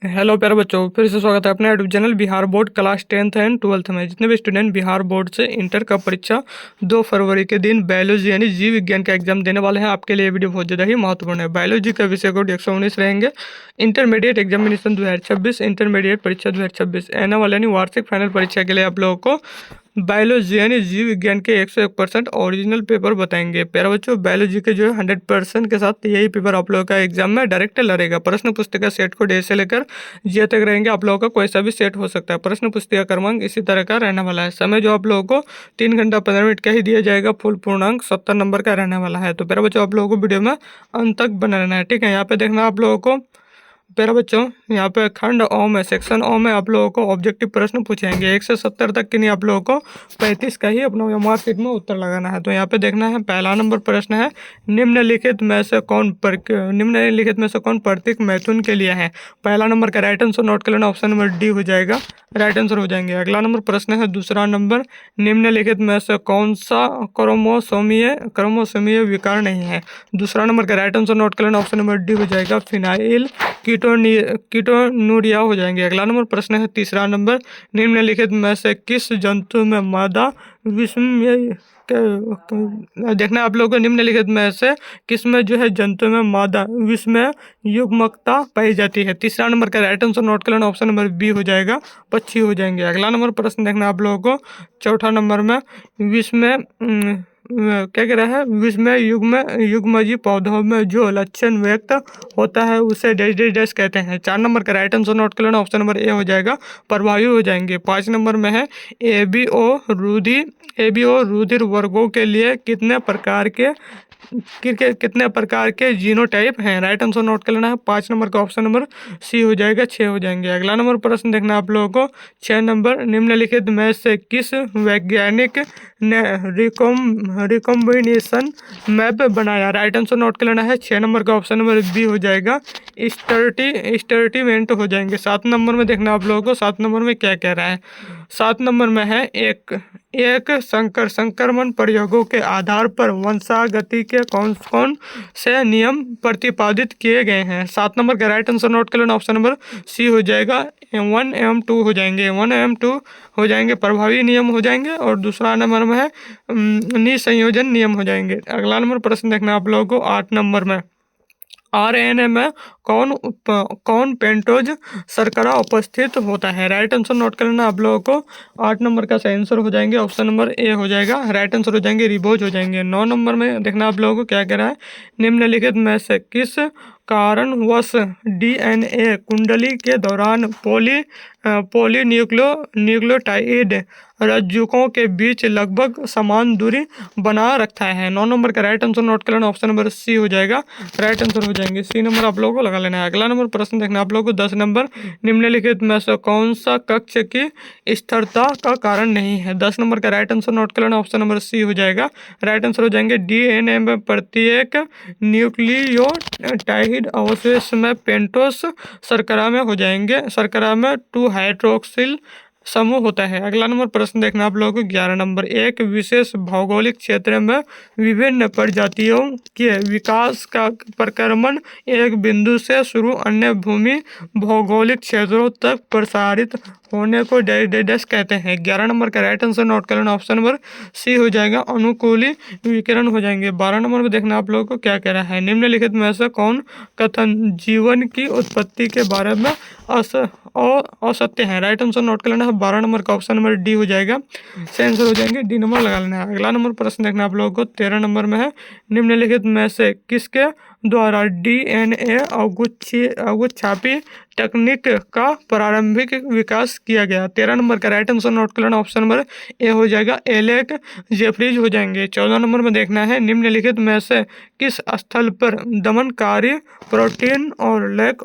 Hello प्यारे बच्चों, फिर से स्वागत है अपने YouTube channel Bihar board class 10th and 12th में। जितने भी स्टूडेंट बिहार बोर्ड से इंटर का परीक्षा 2 फरवरी के दिन बायोलॉजी यानी जीव विज्ञान का एग्जाम देने वाले हैं, आपके लिए ये वीडियो बहुत ज़्यादा ही महत्वपूर्ण है। बायोलॉजी का विषय कोड 119 रहेंगे। इंटरमीडिएट एग्जामिनेशन 2026, इंटरमीडिएट परीक्षा 2026 आने वाले यानी वार्षिक फाइनल परीक्षा के लिए आप लोगों को बायोलॉजी यानी जीव विज्ञान के 101% ओरिजिनल पेपर बताएंगे। प्यारे बच्चों, बायोलॉजी के जो है 100% के साथ यही पेपर आप लोगों का एग्जाम में डायरेक्ट लड़ेगा। प्रश्न पुस्तिका सेट को डे से लेकर जे तक रहेंगे। आप लोगों का कोई सा भी सेट हो सकता है। प्रश्न पुस्तिका क्रमांक इसी तरह का रहने वाला है। समय जो आप लोगों को 3 घंटा 15 मिनट का ही दिया जाएगा। फुल पूर्णांक 70 नंबर का रहने वाला है। तो प्यारे बच्चों, आप लोगों को वीडियो में अंत तक बना रहना है, ठीक है। यहाँ पे देखना आप लोगों को प्यारे बच्चों, यहाँ पे खंड ओ में सेक्शन ओ में आप लोगों को ऑब्जेक्टिव प्रश्न पूछेंगे 1 से 70 तक के। नहीं, आप लोगों को 35 का ही अपना मार्कशीट में उत्तर लगाना है। तो यहाँ पे देखना है, पहला नंबर प्रश्न है, निम्नलिखित में से कौन प्रतीक मैथुन के लिए है। पहला नंबर का राइट आंसर नोट कर लेना, ऑप्शन नंबर डी हो जाएगा, राइट आंसर हो जाएंगे। अगला नंबर प्रश्न है दूसरा नंबर, निम्नलिखित में से कौन सा क्रोमोसोमीय विकार नहीं है। दूसरा नंबर का राइट आंसर नोट कर लेना, ऑप्शन नंबर डी हो जाएगा, फिनाइल कीटोन्यूरिया हो जाएंगे। अगला नंबर प्रश्न है तीसरा नंबर, निम्नलिखित में से किस जंतु में मादा विषम देखना है आप लोगों को, निम्नलिखित में से किस में जो है जंतु में मादा विषम युग्मकता पाई जाती है। तीसरा नंबर का राइट आंसर नोट कर लेना, ऑप्शन नंबर बी हो जाएगा, पक्षी हो जाएंगे। अगला नंबर प्रश्न देखना आप लोगों को, चौथा नंबर में विषम क्या कह रहा है, विषम युग्मजी पौधों में जो लक्षण व्यक्त होता है उसे डैश डैश डैश कहते हैं। 4 नंबर का राइट आंसर नोट कर लेना, ऑप्शन नंबर ए हो जाएगा, प्रभावी हो जाएंगे। 5 नंबर में है, एबीओ रुधिर वर्गों के लिए कितने प्रकार के जीनोटाइप हैं। राइट आंसर नोट कर लेना है, 5 नंबर का ऑप्शन नंबर सी हो जाएगा, 6 हो जाएंगे। अगला नंबर प्रश्न देखना आप लोगों को, 6 नंबर, निम्नलिखित में से किस वैज्ञानिक ने रिकॉम्बिनेशन मैप बनाया। राइट आंसर नोट कर लेना है, 6 नंबर का ऑप्शन नंबर बी हो जाएगा, स्टर्टीवेंट हो जाएंगे। 7 नंबर में देखना आप लोगों को, 7 नंबर में क्या कह रहा है। 7 नंबर में है, एक संक्रमण प्रयोगों के आधार पर वंशागति के कौन कौन से नियम प्रतिपादित किए गए हैं। 7 नंबर का राइट आंसर नोट कर लेना, ऑप्शन नंबर सी हो जाएगा, 1 एवं 2 हो जाएंगे, 1 एवं 2 हो जाएंगे, प्रभावी नियम हो जाएंगे। और दूसरा नंबर में है निसंयोजन नियम हो जाएंगे। अगला नंबर प्रश्न देखना आप लोगों को, 8 नंबर में, आरएनए में कौन पेंटोज शर्करा उपस्थित होता है। राइट आंसर नोट कर लेना आप लोगों को, 8 नंबर का सही आंसर हो जाएंगे, ऑप्शन नंबर ए हो जाएगा, राइट आंसर हो जाएंगे, रिबोज हो जाएंगे। 9 नंबर में देखना आप लोगों को क्या कह रहा है, निम्नलिखित में से किस कारणवश डीएनए कुंडली के दौरान न्यूक्लियोटाइड रज्जुकों के बीच लगभग समान दूरी बना रखता है। 9 नंबर का राइट आंसर नोट कर लेना, ऑप्शन नंबर सी हो जाएगा, राइट आंसर हो जाएंगे। सी नंबर आप लोगों को लगा लेना है। अगला नंबर प्रश्न देखना आप लोगों को, 10 नंबर, निम्नलिखित में से कौन सा कक्ष की स्थिरता का कारण नहीं है। 10 नंबर का राइट आंसर नोट कर लेना, ऑप्शन नंबर सी हो जाएगा, राइट आंसर हो जाएंगे, डीएनए में प्रत्येक न्यूक्लियोटाइड अवशेष में पेंटोस शर्करा में हो जाएंगे, शर्करा में 2 हाइड्रोक्सिल समूह होता है। अगला नंबर प्रश्न देखना आप लोगों को, 11 नंबर, एक विशेष भौगोलिक क्षेत्र में विभिन्न प्रजातियों के विकास का परिक्रमण एक बिंदु से शुरू अन्य भूमि भौगोलिक क्षेत्रों तक प्रसारित होने को डैश कहते हैं। 11 नंबर का राइट आंसर नोट कर लेना, ऑप्शन नंबर सी हो जाएगा, अनुकूली विकिरण हो जाएंगे। 12 नंबर में देखना आप लोगों को क्या कह रहा है, निम्नलिखित में से कौन कथन जीवन की उत्पत्ति के बारे में असत्य है। राइट आंसर नोट कर लेना है, 12 नंबर का ऑप्शन नंबर डी हो जाएगा, सही आंसर हो जाएंगे, डी नंबर लगा लेना है। अगला नंबर प्रश्न देखना आप लोगों को, 13 नंबर में है, निम्नलिखित में से किसके द्वारा डीएनए अगुच्छापी तकनीक का प्रारंभिक विकास किया गया। 13 नंबर का राइट आंसर नोट कर लेना, ऑप्शन नंबर ए हो जाएगा, एलेक जेफ्रीज हो जाएंगे। 14 नंबर में देखना है, निम्नलिखित में से किस स्थल पर दमनकारी प्रोटीन और लैक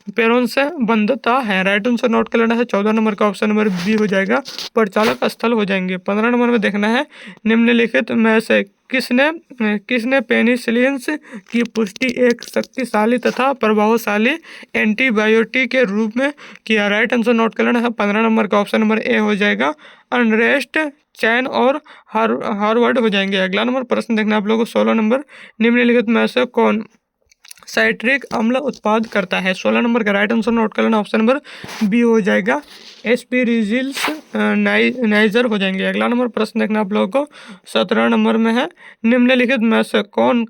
पेरोन से बंधता है। राइट आंसर नोट कर लेना है, 14 नंबर का ऑप्शन नंबर बी हो जाएगा, परिचालक स्थल हो जाएंगे। 15 नंबर में देखना है, निम्नलिखित में से किसने पेनिसिलिन की पुष्टि एक शक्तिशाली तथा प्रभावशाली एंटीबायोटिक के रूप में किया। राइट आंसर नोट कर लेना है, 15 नंबर का ऑप्शन नंबर ए हो जाएगा, अनरेस्ट चैन और हार्वर्ड हो जाएंगे। अगला नंबर प्रश्न देखना आप लोगों को, 16 नंबर, निम्नलिखित में से कौन साइट्रिक अम्ल उत्पाद करता है। 16 नंबर का राइट आंसर नोट कर लेना, ऑप्शन नंबर बी हो जाएगा। एस्पिरिजिल्स नाइजर हो जाएंगे। अगला नंबर प्रश्न देखना आप लोगों को 17 नंबर में है, निम्नलिखित में से कौन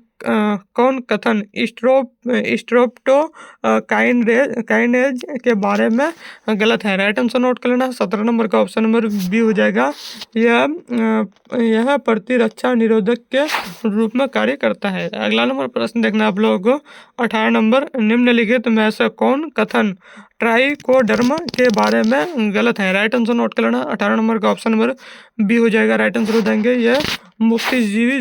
कथन स्ट्रोप्टो काइनेज के बारे में गलत है। राइट आंसर नोट कर लेना, 17 नंबर का ऑप्शन नंबर बी हो जाएगा। यह प्रतिरक्षा निरोधक के रूप में कार्य करता है। अगला नंबर प्रश्न देखना आप लोगों को 18 नंबर, निम्नलिखित में से कौन कथन ट्राइकोडर्मा के बारे में गलत है। राइट आंसर नोट कर लेना, 18 नंबर का ऑप्शन नंबर बी हो जाएगा। राइट आंसर हो जाएंगे यह मुक्तिजीवी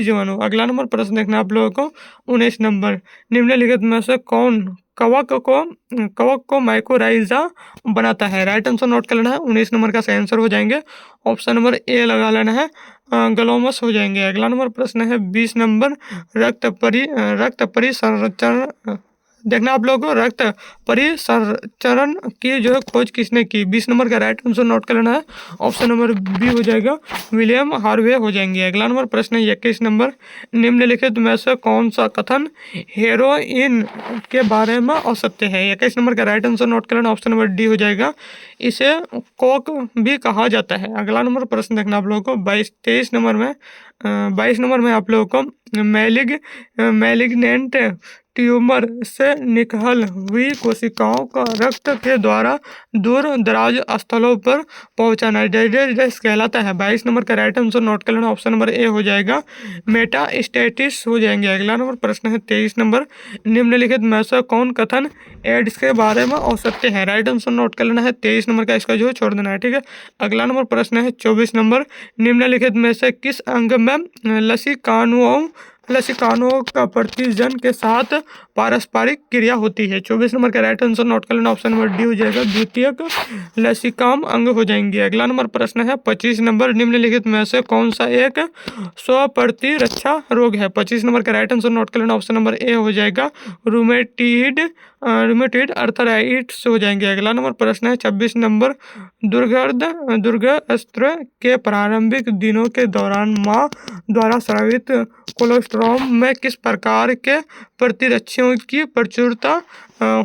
जीवाणु। अगला नंबर प्रश्न देखना आप लोगों को 19 नंबर, निम्नलिखित में से कौन कवक को माइकोराइजा बनाता है। राइट आंसर नोट कर लेना है, 19 नंबर का सही आंसर हो जाएंगे, ऑप्शन नंबर ए लगा लेना है, ग्लोमस हो जाएंगे। अगला नंबर प्रश्न है 20 नंबर, रक्त परिसंचरण देखना आप लोगों को, रक्त परिसंचरण की जो है खोज किसने की। 20 नंबर का राइट आंसर नोट कर लेना है, ऑप्शन नंबर बी हो जाएगा, विलियम हार्वे हो जाएंगे। अगला नंबर प्रश्न है 21 नंबर, निम्नलिखित में से कौन सा कथन हेरोइन के बारे में असत्य है। 21 नंबर का राइट आंसर नोट कर लेना, ऑप्शन नंबर डी हो जाएगा, इसे कोक भी कहा जाता है। अगला नंबर प्रश्न देखना आप लोगों को 22 नंबर में आप लोगों को मैलिग्नेंट ट्यूमर से निकल हुई कोशिकाओं का रक्त के द्वारा दूर दराज स्थलों पर पहुंचाना डायलिसिस कहलाता है। 22 नंबर का राइट आंसर नोट कर लेना, ऑप्शन नंबर ए हो जाएगा, मेटास्टेसिस हो जाएंगे। अगला नंबर प्रश्न है 23 नंबर, निम्नलिखित में से कौन कथन एड्स के बारे में औसत्य है। राइट आंसर नोट कर लेना है, 23 नंबर का इसका जो है छोड़ देना है, ठीक है। अगला नंबर प्रश्न है 24 नंबर, निम्नलिखित में से किस अंग में लसिकानुओं का प्रतिजन के साथ पारस्परिक क्रिया होती है। 24 नंबर का राइट आंसर नोट कर लेना, ऑप्शन नंबर डी हो जाएगा, द्वितीयक लसिकाम अंग हो जाएंगे। अगला नंबर प्रश्न है 25 नंबर, निम्नलिखित में से कौन सा एक स्वप्रतिरक्षा रोग है। 25 नंबर का राइट आंसर नोट कर लेना, ऑप्शन नंबर ए हो जाएगा, रूमेटॉइड अर्थराइटिस हो जाएंगे। अगला नंबर प्रश्न है 26 नंबर, दुर्गास्त्र के प्रारंभिक दिनों के दौरान माँ द्वारा स्रावित कोलोस्ट्रम में किस प्रकार के प्रतिरक्षियों की प्रचुरता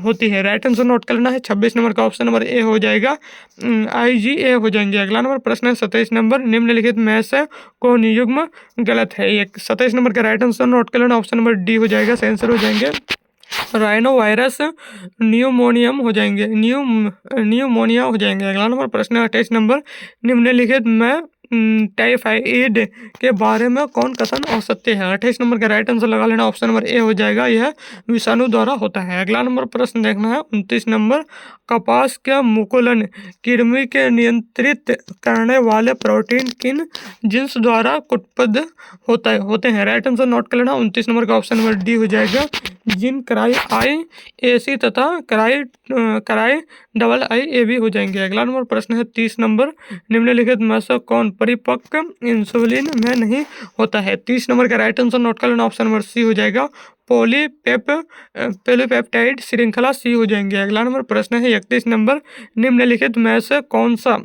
होती है। राइट आंसर नोट कर लेना है, 26 नंबर का ऑप्शन नंबर ए हो जाएगा, IgA हो जाएंगे। अगला नंबर प्रश्न है 27 नंबर, निम्नलिखित में से कौन युग्म गलत है। 27 नंबर का राइट आंसर नोट कर लेना, ऑप्शन नंबर डी हो जाएगा, सही आंसर हो जाएंगे, राइनो वायरस न्यूमोनियम हो जाएंगे, न्यूमोनिया हो जाएंगे। अगला नंबर प्रश्न है 28 नंबर, निम्नलिखित में टाइफाइड के बारे में कौन कथन असत्य है। 28 नंबर का राइट आंसर लगा लेना, ऑप्शन नंबर ए हो जाएगा, यह विषाणु द्वारा होता है। अगला नंबर प्रश्न देखना है 29 नंबर, कपास के मुकुलन कृमि के नियंत्रित करने वाले प्रोटीन किन जीन्स द्वारा उत्पन्न होते हैं। राइट आंसर नोट कर लेना, 29 नंबर का ऑप्शन नंबर डी हो जाएगा, जिन कराई IAC तथा कराई IAB हो जाएंगे। अगला नंबर प्रश्न है 30 नंबर, निम्नलिखित में से कौन परिपक्व इंसुलिन में नहीं होता है। 30 नंबर का राइट आंसर नोट कर लेना, ऑप्शन नंबर सी हो जाएगा, पॉलीपेप्टाइड श्रृंखला सी हो जाएंगे। अगला नंबर प्रश्न है 31 नंबर, निम्नलिखित में से कौन सा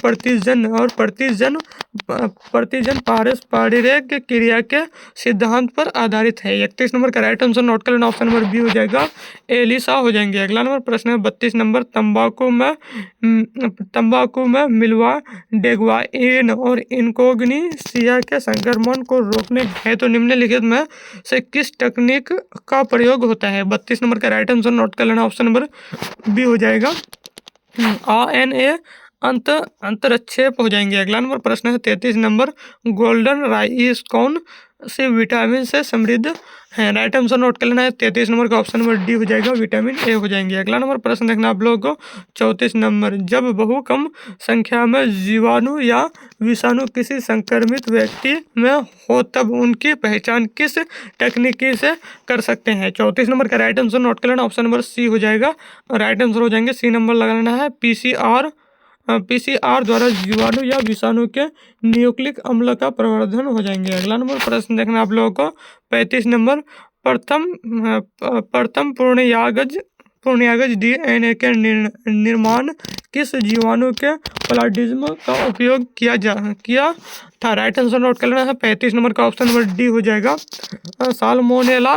प्रतिजन पारस्परिक क्रिया के सिद्धांत पर आधारित है। 31 नंबर का राइट आंसर नोट कर लेना, ऑप्शन नंबर बी हो जाएगा, एलिसा हो जाएंगे। अगला नंबर प्रश्न है 32 नंबर, तंबाकू में मिलवा डेग्वाइन और इनकोग्निसिया के संक्रमण को रोकने हेतु निम्नलिखित में से किस तकनीक का प्रयोग होता है। 32 नंबर का राइट आंसर नोट कर लेना, ऑप्शन नंबर बी हो जाएगा, RNA अंतरक्षेप हो जाएंगे। अगला नंबर प्रश्न है 33 नंबर, गोल्डन राइस कौन से विटामिन से समृद्ध है। राइट आंसर नोट कर लेना है, 33 नंबर का ऑप्शन नंबर डी हो जाएगा, विटामिन ए हो जाएंगे। अगला नंबर प्रश्न देखना आप लोगों को 34 नंबर, जब बहु कम संख्या में जीवाणु या विषाणु किसी संक्रमित व्यक्ति में हो तब उनकी पहचान किस तकनीकी से कर सकते हैं। 34 नंबर का राइट आंसर नोट कर लेना, ऑप्शन नंबर सी हो जाएगा, राइट आंसर हो जाएंगे, सी नंबर लगा लेना है, PCR द्वारा जीवाणु या विषाणु के न्यूक्लिक अम्ल का प्रवर्धन हो जाएंगे। अगला नंबर प्रश्न देखना आप लोगों को 35 नंबर, प्रथम पूर्णयागज DNA के निर्माण किस जीवाणु के प्लाज्म का उपयोग किया था? राइट आंसर नोट कर लेना है। 35 नंबर का ऑप्शन नंबर डी हो जाएगा। साल्मोनेला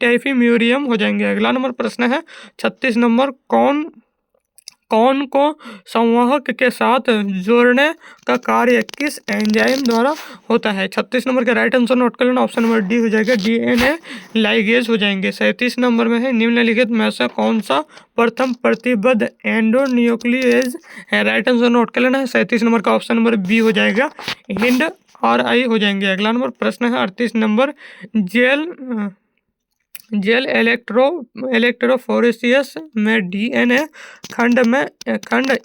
टाइफीम्यूरियम हो जाएंगे। अगला नंबर प्रश्न है 36 नंबर, कौन को संवाहक के साथ जोड़ने का कार्य किस एंजाइम द्वारा होता है? 36 नंबर का राइट आंसर नोट कर लेना, ऑप्शन नंबर डी हो जाएगा, डीएनए लाइगेज हो जाएंगे। 37 नंबर में है निम्नलिखित में से कौन सा प्रथम प्रतिबद्ध एंडोन्यूक्लियेज है? राइट आंसर नोट कर लेना है। 37 नंबर का ऑप्शन नंबर बी हो जाएगा, हिंड RI हो जाएंगे। अगला नंबर प्रश्न है 38 नंबर, जेल इलेक्ट्रोफोरेसिस में डीएनए खंड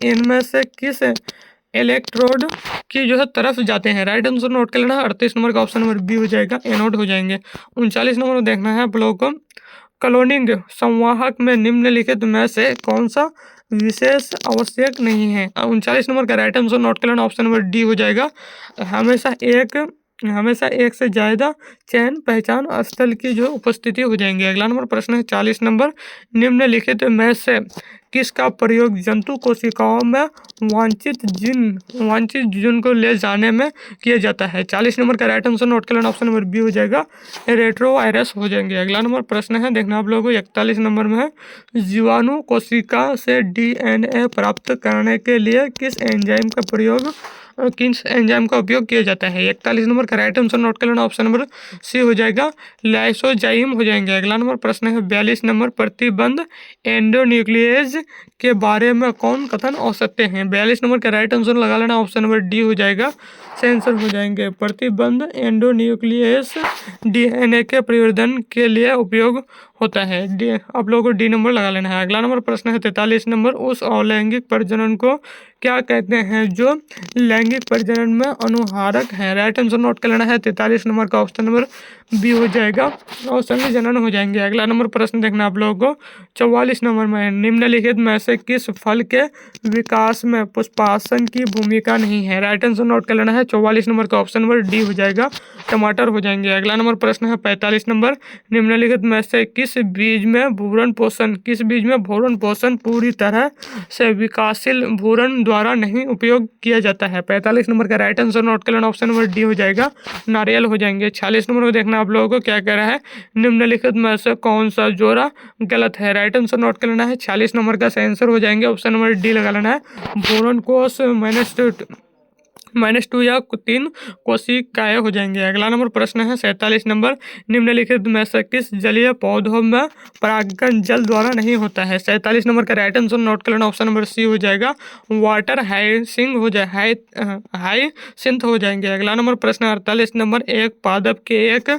इनमें से किस इलेक्ट्रोड की जो है तरफ जाते हैं? राइट आंसर नोट कर लेना है। 38 नंबर का ऑप्शन नंबर बी हो जाएगा, एनोड हो जाएंगे। 39 नंबर देखना है आप लोगों को, क्लोनिंग संवाहक में निम्नलिखित में से कौन सा विशेष आवश्यक नहीं है? 39 नंबर का राइट आंसर नोट कर लेना, ऑप्शन नंबर डी हो जाएगा, हमेशा एक से ज़्यादा चयन पहचान स्थल की जो उपस्थिति हो जाएंगे। अगला नंबर प्रश्न है 40 नंबर, निम्नलिखित में से किसका प्रयोग जंतु कोशिकाओं में वांछित जीन को ले जाने में किया जाता है? 40 नंबर का राइट आंसर नोट कर लेना, ऑप्शन नंबर बी हो जाएगा, रेट्रोवायरस हो जाएंगे। अगला नंबर प्रश्न है देखना आप लोगों को 41 नंबर में है, जीवाणु कोशिका से डीएनए प्राप्त करने के लिए किस एंजाइम का उपयोग किया जाता है? 41 नंबर का राइट आंसर नोट कर लेना, ऑप्शन नंबर सी हो जाएगा, लाइसोजाइम हो जाएंगे। अगला नंबर प्रश्न है 42 नंबर, प्रतिबंध एंडोन्यूक्लियेज के बारे में कौन कथन औसत्य हैं? 42 नंबर का राइट आंसर लगा लेना, ऑप्शन नंबर डी हो जाएगा, सेंसर हो जाएंगे। प्रतिबंध एंडोन्यूक्लियस डीएनए के परिवर्धन के लिए उपयोग होता है। आप लोगों को डी नंबर लगा लेना है। अगला नंबर प्रश्न है 43 नंबर, उस अलैंगिक प्रजनन को क्या कहते हैं जो लैंगिक प्रजनन में अनुहारक है? राइट आंसर नोट कर लेना है। 43 नंबर का ऑप्शन नंबर बी हो जाएगा, और संघ जनन हो जाएंगे। अगला नंबर प्रश्न देखना आप लोगों को 44 नंबर में, निम्नलिखित में से किस फल के विकास में पुष्पासन की भूमिका नहीं है? राइट आंसर नोट कर लेना है। 44 नंबर का ऑप्शन नंबर डी हो जाएगा, टमाटर हो जाएंगे। अगला नंबर प्रश्न है 45 नंबर, निम्नलिखित में से किस बीज में भ्रूण पोषण पूरी तरह से विकासशील भ्रूण द्वारा नहीं उपयोग किया जाता है? 45 नंबर का राइट आंसर नोट कर लेना, ऑप्शन नंबर डी हो जाएगा, नारियल हो जाएंगे। 46 नंबर को देखना आप लोगों को क्या कह रहा है, निम्नलिखित में से कौन सा जोड़ा गलत है? राइट आंसर नोट कर लेना है। 46 नंबर का आंसर हो जाएंगे, ऑप्शन नंबर डी लगा लेना है, भ्रूण कोष -2 या 3 कोशिकाएं हो जाएंगे। अगला नंबर प्रश्न है 47 नंबर, निम्नलिखित में से किस जलीय पौधों में परागण जल द्वारा नहीं होता है? 47 नंबर का राइट आंसर नोट कर लेना, ऑप्शन नंबर सी हो जाएगा, वाटर हाइसिंथ हो जाएंगे। अगला नंबर प्रश्न 48 नंबर, एक पादप के एक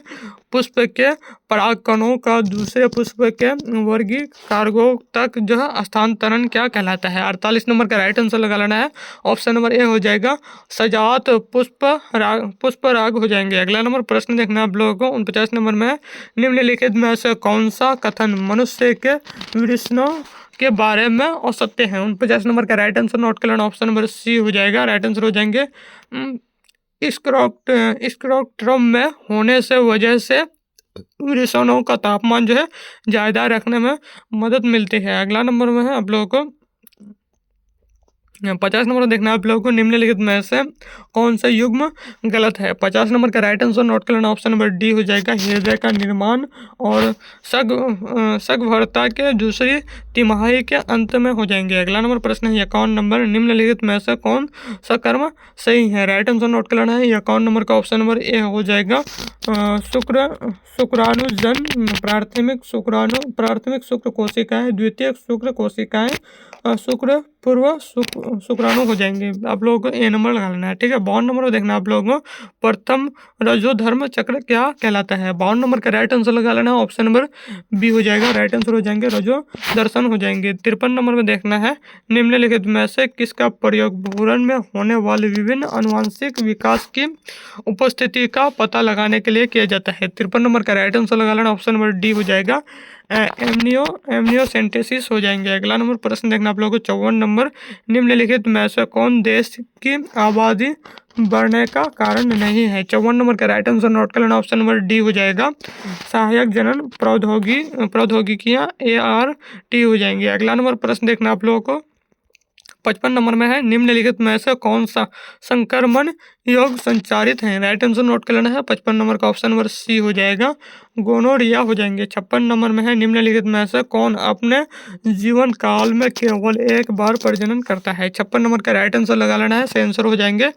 पुष्प के परागकणों का दूसरे पुष्प के वर्गी कार्गों तक जो है स्थानांतरण क्या कहलाता है? 48 नंबर का राइट आंसर लगा लेना है, ऑप्शन नंबर ए हो जाएगा, सजात पुष्प राग हो जाएंगे। अगला नंबर प्रश्न देखना आप लोगों को 49 नंबर में, निम्नलिखित में से कौन सा कथन मनुष्य के वृषणों के बारे में औसत्य है? 49 नंबर का राइट आंसर नोट कर लेना, ऑप्शन नंबर सी हो जाएगा, राइट आंसर हो जाएंगे, स्क्रोट्रम में होने से वजह से वृषणों का तापमान जो है ज़्यादा रखने में मदद मिलती है। अगला नंबर में है आप लोगों को 50 नंबर देखना आप लोगों को, निम्नलिखित में से कौन सा युग्म गलत है? 50 नंबर का राइट आंसर नोट कर लेना, ऑप्शन नंबर डी हो जाएगा, हृदय का निर्माण और सगर्भता के दूसरी तिमाही के अंत में हो जाएंगे। अगला नंबर प्रश्न है 51 नंबर, निम्नलिखित में से कौन सा कर्म सही है? राइट आंसर नोट कर लेना है। 51 नंबर का ऑप्शन नंबर ए हो जाएगा, शुक्राणुजन, प्राथमिक शुक्र कोशिकाएं, द्वितीयक शुक्र कोशिकाएं, शुक्र पूर्व शुक्राणु हो जाएंगे। आप लोगों को ए नंबर लगा लेना है, ठीक है। 52 नंबर को देखना आप लोगों को, प्रथम रजोधर्म चक्र क्या कहलाता है? 52 नंबर का राइट आंसर लगा लेना, ऑप्शन नंबर बी हो जाएगा, राइट आंसर हो जाएंगे, रजो दर्शन हो जाएंगे। 53 नंबर में देखना है, निम्नलिखित में से किसका प्रयोग भ्रूण में होने वाले विभिन्न आनुवंशिक विकास की उपस्थिति का पता लगाने के लिए किया जाता है? 53 नंबर का राइट आंसर लगा लेना, ऑप्शन नंबर डी हो जाएगा, एमनियोसेंटेसिस हो जाएंगे। अगला नंबर प्रश्न देखना आप लोगों को 54 नंबर, निम्नलिखित में से कौन देश की आबादी बढ़ने का कारण नहीं है? 54 नंबर का राइट आंसर नोट कर लेना, ऑप्शन नंबर डी हो जाएगा, सहायक जनन प्रौद्योगिकियां ART हो जाएंगे। अगला नंबर प्रश्न देखना आप लोगों को 55 नंबर में है निम्नलिखित में से कौन सा संक्रमण योग संचारित है। राइट आंसर नोट कर लेना है। 55 नंबर का ऑप्शन नंबर सी हो जाएगा, गोनोरिया हो जाएंगे। 56 नंबर में है निम्नलिखित में से कौन अपने जीवन काल में केवल एक बार प्रजनन करता है। 56 नंबर का राइट आंसर लगा लेना है। सही आंसर हो जाएंगे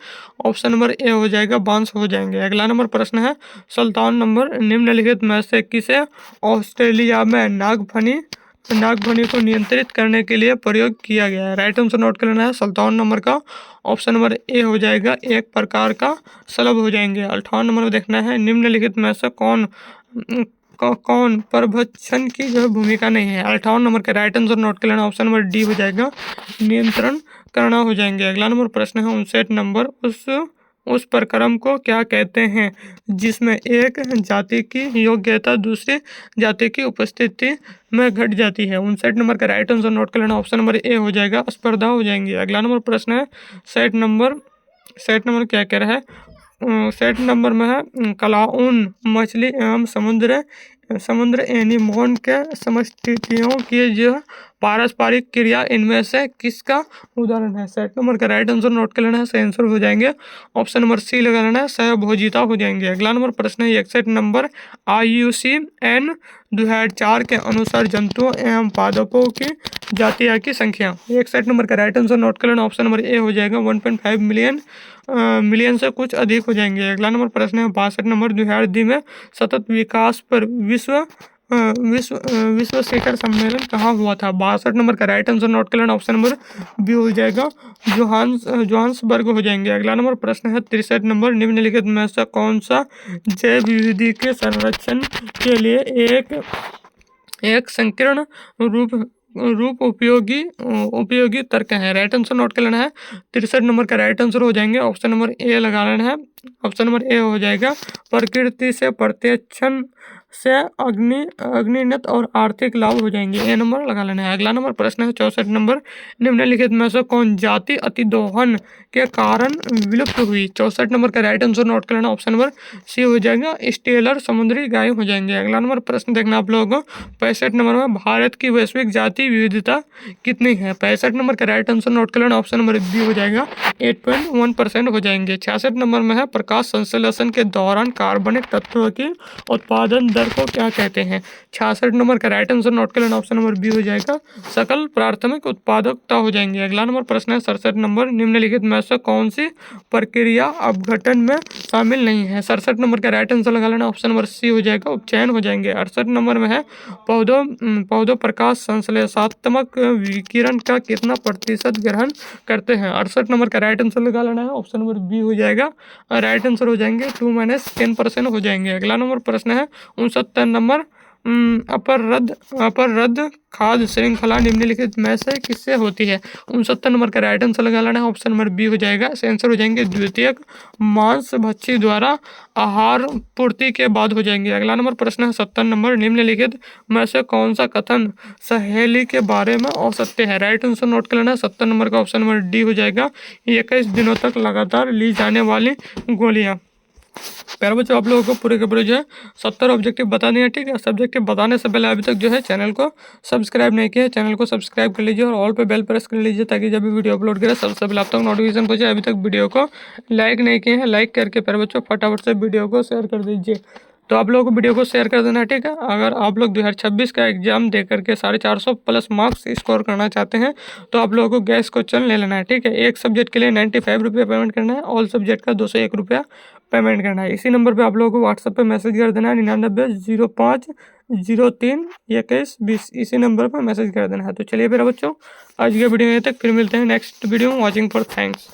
ऑप्शन नंबर ए हो जाएगा, बांस हो जाएंगे। अगला नंबर प्रश्न है 57 नंबर, निम्नलिखित में से किसे ऑस्ट्रेलिया में नागफनी को नियंत्रित करने के लिए प्रयोग किया गया है। राइट आंसर नोट कर लेना है। 57 नंबर का ऑप्शन नंबर ए हो जाएगा, एक प्रकार का सलब हो जाएंगे। 58 नंबर में देखना है निम्नलिखित में से कौन प्रभक्षण की जो भूमिका नहीं है। 58 नंबर का राइट आंसर नोट कर लेना, ऑप्शन नंबर डी हो जाएगा, नियंत्रण करना हो जाएंगे। अगला नंबर प्रश्न है 59 नंबर, उस प्रक्रम को क्या कहते हैं जिसमें एक जाति की योग्यता दूसरी जाति की उपस्थिति में घट जाती है। 59 नंबर का राइट आंसर नोट कर लेना, ऑप्शन नंबर ए हो जाएगा, स्पर्धा हो जाएंगी। अगला नंबर प्रश्न है 60 नंबर क्या कह रहा है। 60 नंबर में है कलाउन मछली एवं समुद्र एनीमोन के समष्टियों की जो पारस्परिक क्रिया इनमें से किसका उदाहरण है। 60 नंबर का राइट आंसर नोट कर लेना है। सही आंसर हो जाएंगे ऑप्शन नंबर सी लगा लेना है, सहभोजिता हो जाएंगे। अगला नंबर प्रश्न है 61 नंबर, IUCN 2004 के अनुसार जंतुओं एवं पादपों की जातियों की संख्या। 61 नंबर का राइट आंसर नोट कर लेना, ऑप्शन नंबर ए हो जाएगा, 1.5 मिलियन से कुछ अधिक हो जाएंगे। अगला नंबर प्रश्न है 62 नंबर, 2002 में सतत विकास पर विश्व शिखर सम्मेलन कहाँ हुआ था। 62 नंबर का राइट आंसर नोट कर लेना, ऑप्शन नंबर बी हो जाएगा, जोहान्सबर्ग हो जाएंगे। अगला नंबर प्रश्न है 63 नंबर, निम्नलिखित में से कौन सा जैव विविधता के संरक्षण के लिए एक संकीर्ण रूप उपयोगी तर्क है। राइट आंसर नोट कर लेना है। 63 नंबर का राइट आंसर हो जाएंगे, ऑप्शन नंबर ए लगा लेना है, ऑप्शन नंबर ए हो जाएगा, प्रकृति से प्रत्यक्षण से अग्निनत और आर्थिक लाभ हो जाएंगे। ए नंबर लगा लेना है। अगला नंबर प्रश्न है 64 नंबर, निम्नलिखित में से कौन जाति अतिदोहन के कारण विलुप्त हुई। 64 नंबर का राइट आंसर नोट कर लेना, ऑप्शन नंबर सी हो जाएगा, स्टेलर समुद्री गाय हो जाएंगे। अगला नंबर प्रश्न देखना आप लोगों को 65 नंबर में, भारत की वैश्विक जाति विविधता कितनी है। 65 नंबर का राइट आंसर नोट कर लेना, ऑप्शन नंबर बी हो जाएगा, 8.1% हो जाएंगे। 66 नंबर में है प्रकाश संश्लेषण के दौरान कार्बनिक तत्वों की उत्पादन दर को क्या कहते हैं। 66 नंबर का राइट आंसर नोट कर लेना, ऑप्शन नंबर बी हो जाएगा, सकल प्राथमिक उत्पादकता हो जाएंगे। अगला नंबर प्रश्न है 67 नंबर, निम्नलिखित में से कौन सी प्रक्रिया अपघटन में शामिल नहीं है। 67 नंबर का राइट आंसर लगा लेना, ऑप्शन नंबर सी हो जाएगा, उपचयन हो जाएंगे। 68 नंबर में है पौधों प्रकाश संश्लेषणात्मक विकिरण का कितना प्रतिशत ग्रहण करते हैं। 68 नंबर का राइट आंसर लगा लेना है, ऑप्शन नंबर बी हो जाएगा, राइट आंसर हो जाएंगे 2-10% हो जाएंगे। अगला नंबर प्रश्न है 69 नंबर, अपर रद्द खाद्य श्रृंखला निम्नलिखित में से किससे होती है। 69 नंबर का राइट आंसर लगा लेना है, ऑप्शन नंबर बी हो जाएगा, आंसर हो जाएंगे द्वितीयक मांस भक्षी द्वारा आहार पूर्ति के बाद हो जाएंगे। अगला नंबर प्रश्न है 70 नंबर, निम्नलिखित में से कौन सा कथन सहेली के बारे में असत्य है। राइट आंसर नोट कर लेना है। 70 नंबर का ऑप्शन नंबर डी हो जाएगा, 21 दिनों तक लगातार ली जाने वाली गोलियां। प्यारे बच्चों, आप लोगों को पूरे के पूरे जो है 70 ऑब्जेक्टिव बता दिए हैं। ठीक है, सब्जेक्टिव बताने से पहले अभी तक जो है चैनल को सब्सक्राइब नहीं किया है, चैनल को सब्सक्राइब कर लीजिए और ऑल पे बेल प्रेस कर लीजिए, ताकि जब भी वीडियो अपलोड करें सबसे पहले आप तक नोटिफिकेशन पहुंचे। अभी तक वीडियो को लाइक नहीं किए हैं, लाइक करके प्यारे बच्चों फटाफट से वीडियो को शेयर कर दीजिए। तो आप लोगों को वीडियो को शेयर कर देना है। ठीक है, अगर आप लोग 2026 का एग्जाम दे करके 450 प्लस मार्क्स स्कोर करना चाहते हैं तो आप लोगों को गैस क्वेश्चन ले लेना है। ठीक है, एक सब्जेक्ट के लिए 95 रुपये पेमेंट करना है, ऑल सब्जेक्ट का 201 रुपया पेमेंट करना है। इसी नंबर पे आप लोगों को व्हाट्सएप पे मैसेज कर देना है, 9905032120, इसी नंबर पर मैसेज कर देना है। तो चलिए फिर बच्चों, आज के वीडियो यहीं तक, फिर मिलते हैं नेक्स्ट वीडियो में। Watching for thanks.